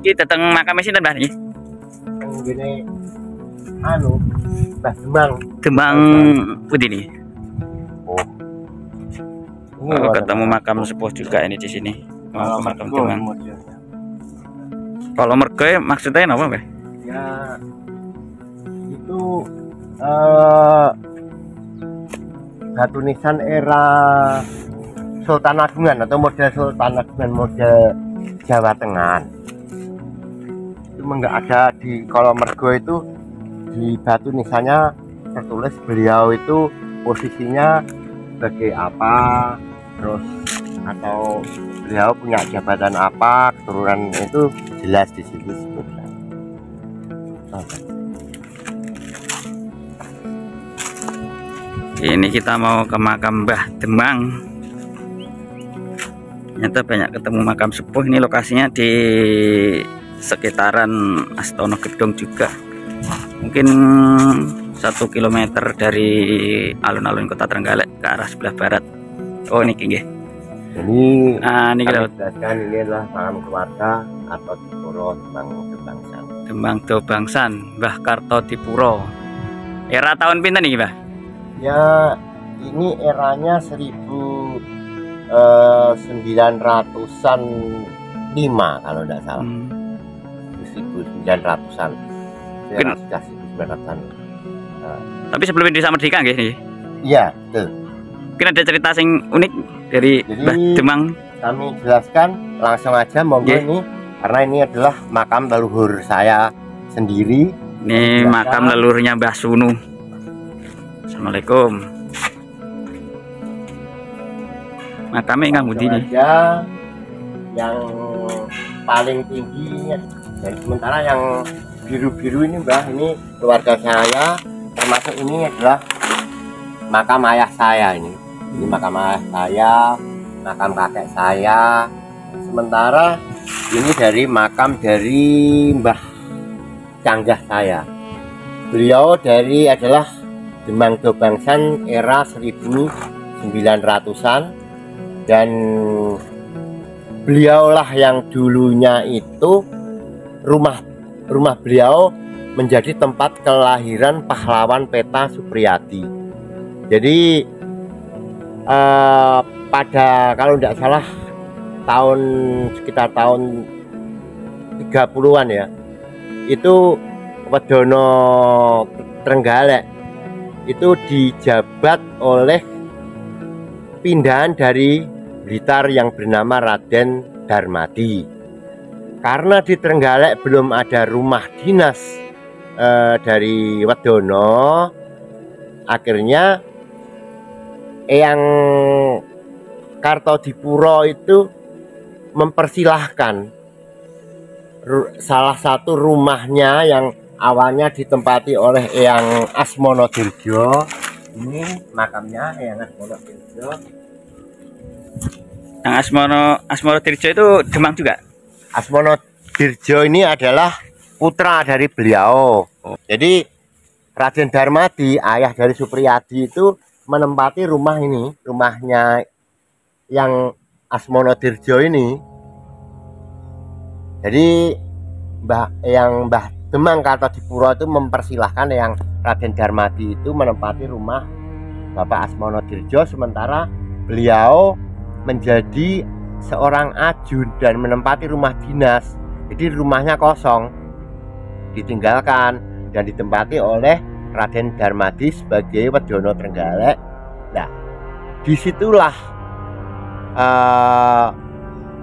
Iki datang makam sinten Mbah niki? Ngene anu Mbah Demang. Demang putih nih. Oh. Oh, ketemu makam sepuh juga ini di sini. Oh, makam Demang. Kalau mergoy maksudnya apa, Mbah? Ya itu batu nisan era Sultan Agungan atau model Sultan Agungan model Jawa Tengah. Itu enggak ada di kalau mergo itu di batu nisannya tertulis beliau itu posisinya sebagai apa, terus atau beliau punya jabatan apa, keturunan itu jelas di situ sebutkan. Ini kita mau ke makam Mbah Demang. Ternyata banyak ketemu makam sepuh. Ini lokasinya di sekitaran Astono Gedong juga. Mungkin 1 kilometer dari alun-alun Kota Trenggalek ke arah sebelah barat. Oh ini nggih. Ini ini kita jelaskan ini adalah makam keluarga atau Dipuro Demang Dobangsan. Demang Dobangsan, Mbah Kartodipuro. Era tahun pinten nih, Mbah? Ya, ini eranya 1900-an 5 kalau tidak salah. 1900-an. Sudah 1900-an. Tapi sebelum ini sama Merdeka nggih nih? Iya, betul. Mungkin ada cerita sing unik dari Mbah Demang. Kami jelaskan langsung aja monggo ini karena ini adalah makam leluhur saya sendiri. Ini makam leluhurnya Mbah Sunu. Assalamualaikum. Makamnya nggak budi nih. Yang paling tinggi dan sementara yang biru-biru ini Mbah, ini keluarga saya, termasuk ini adalah makam ayah saya ini. Ini makam ayah saya, makam kakek saya. Sementara ini dari makam dari Mbah Canggah saya. Beliau dari adalah Demang Dobangsan era 1900-an dan beliaulah yang dulunya itu rumah beliau menjadi tempat kelahiran pahlawan Peta Supriyadi. Jadi pada kalau tidak salah sekitar tahun 30-an ya, itu Wedono Trenggalek itu dijabat oleh pindahan dari Blitar yang bernama Raden Darmadi. Karena di Trenggalek belum ada rumah dinas dari Wedono, akhirnya Eyang Kartodipuro itu mempersilahkan salah satu rumahnya yang awalnya ditempati oleh Eyang Asmonodirjo. Ini makamnya Eyang Asmonodirjo. Yang Asmonodirjo itu Demang juga? Asmonodirjo ini adalah putra dari beliau. Jadi Raden Darmadi, ayah dari Supriyadi itu menempati rumah ini, rumahnya yang Asmonodirjo ini. Jadi Mbah Demang Kartodipuro itu mempersilahkan yang Raden Darmadi itu menempati rumah Bapak Asmonodirjo, sementara beliau menjadi seorang ajun dan menempati rumah dinas. Jadi rumahnya kosong, ditinggalkan dan ditempati oleh Raden Darmadi sebagai Wedono Trenggalek. Nah, disitulah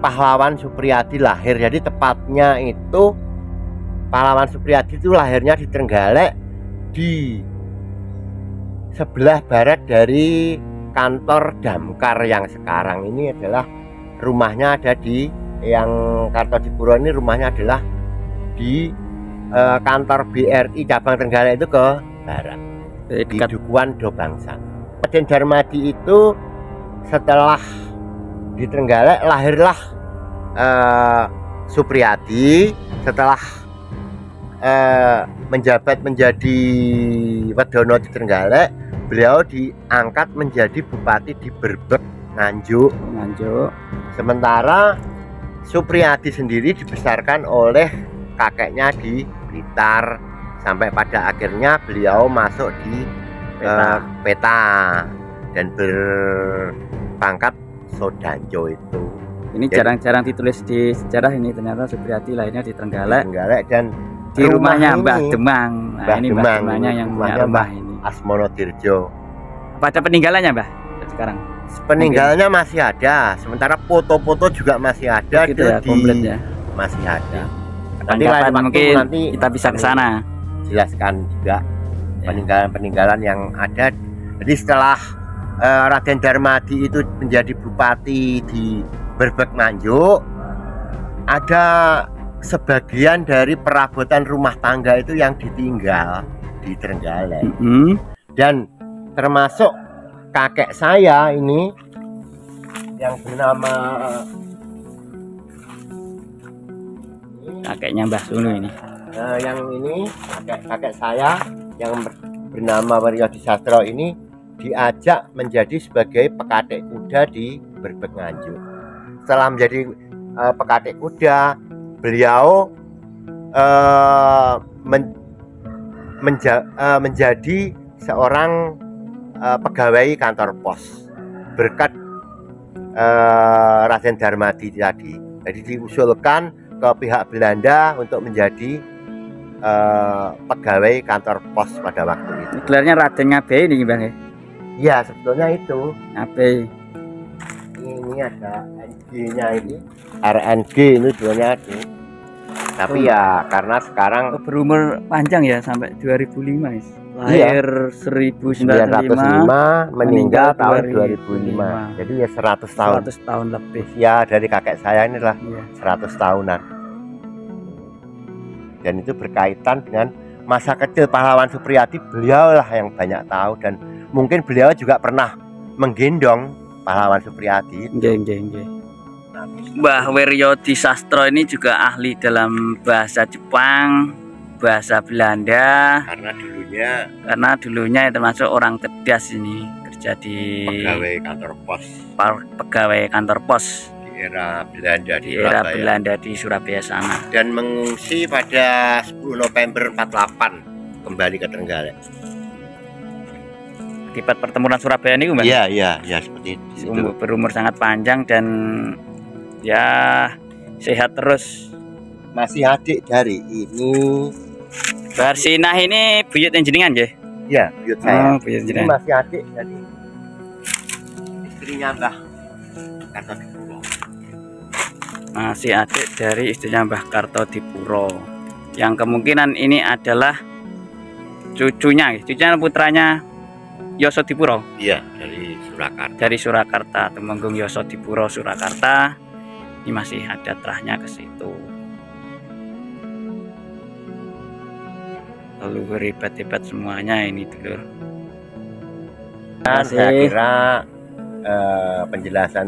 pahlawan Supriyadi lahir. Jadi tepatnya itu pahlawan Supriyadi itu lahirnya di Trenggalek, di sebelah barat dari kantor damkar yang sekarang ini adalah rumahnya ada di yang Kartodipuro ini, rumahnya adalah di kantor BRI cabang Trenggalek itu ke barat di Dukuhan Dobangsan. Raden Darmadi itu setelah di Trenggalek lahirlah Supriyadi. Setelah menjabat menjadi Wedono di Trenggalek, beliau diangkat menjadi bupati di Berbek, Nganjuk. Sementara Supriyadi sendiri dibesarkan oleh kakeknya di Blitar sampai pada akhirnya beliau masuk di peta dan berpangkat Sodanjo itu. Ini jarang-jarang ditulis di sejarah ini, ternyata Supriyadi lahirnya di Trenggalek. Dan di rumahnya Mbah Demang. Nah, Mbah ini Demang, Mbah Demangnya yang punya rumah ini. Asmono Dirjo. Apa ada peninggalannya, Mbah? Sekarang peninggalannya masih ada, sementara foto-foto juga masih ada. gitu ya, komplit ya. Masih ada. Nanti lain waktu mungkin kita bisa ke sana jelaskan juga ya, peninggalan-peninggalan yang ada. Jadi setelah Raden Darmadi itu menjadi bupati di Berbek Nganjuk, ada sebagian dari perabotan rumah tangga itu yang ditinggal di Trenggalek. Dan termasuk kakek saya ini yang bernama kakeknya Mbah Sunu ini. Yang ini kakek saya yang bernama Waryadi Sastro ini diajak menjadi sebagai pekatik kuda di Berbek Nganjuk. Setelah menjadi pekatik kuda, beliau menjadi seorang pegawai kantor pos berkat Raden Darmadi tadi. Jadi diusulkan ke pihak Belanda untuk menjadi pegawai kantor pos pada waktu itu. Gelarnya Raden Ngabei ini Bang ya? Iya, sebetulnya itu Ngabei. Ini ada NG-nya ini, RNG ini sebenarnya ada. Tapi ya karena sekarang berumur panjang ya sampai 2005 ya. Lahir 1905, meninggal tahun 2005. Jadi ya 100 tahun. 100 tahun lebih. Ya dari kakek saya inilah 100 tahunan. Dan itu berkaitan dengan masa kecil pahlawan Supriyadi. Beliau lah yang banyak tahu, dan mungkin beliau juga pernah menggendong pahlawan Supriyadi. Mbah Waryadi Sastro ini juga ahli dalam bahasa Jepang, bahasa Belanda, karena dulunya termasuk orang cerdas ini, kerja di pegawai kantor pos di era Belanda di Surabaya sana, dan mengungsi pada 10 November 48 kembali ke Trenggalek akibat pertempuran Surabaya ini, Mbak. Iya seperti itu. Berumur sangat panjang dan ya sehat terus. Masih adik dari ini Barsinah ini buyut jenengan ya? Iya, buyut saya. Buyut ini masih adik dari istrinya Mbah Kartodipuro. Masih adik dari istrinya Mbah Kartodipuro, yang kemungkinan ini adalah cucunya putranya Yosodipuro. Iya, dari Surakarta. Dari Surakarta, Temenggung Yosodipuro Surakarta. Ini masih ada terahnya ke situ. Lalu hebat-hebat semuanya ini, dulur. Saya kira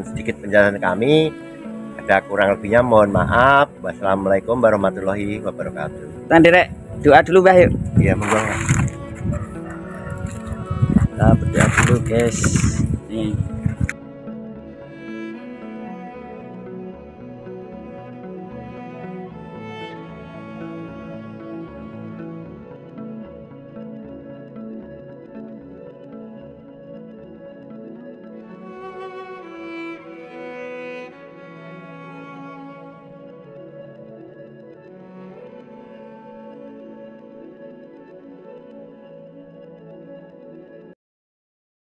sedikit penjelasan kami ada kurang lebihnya, mohon maaf. Wassalamualaikum warahmatullahi wabarakatuh. Tandirek, doa dulu Mbah yuk. Iya, monggo. Kita berdoa dulu guys. Nih.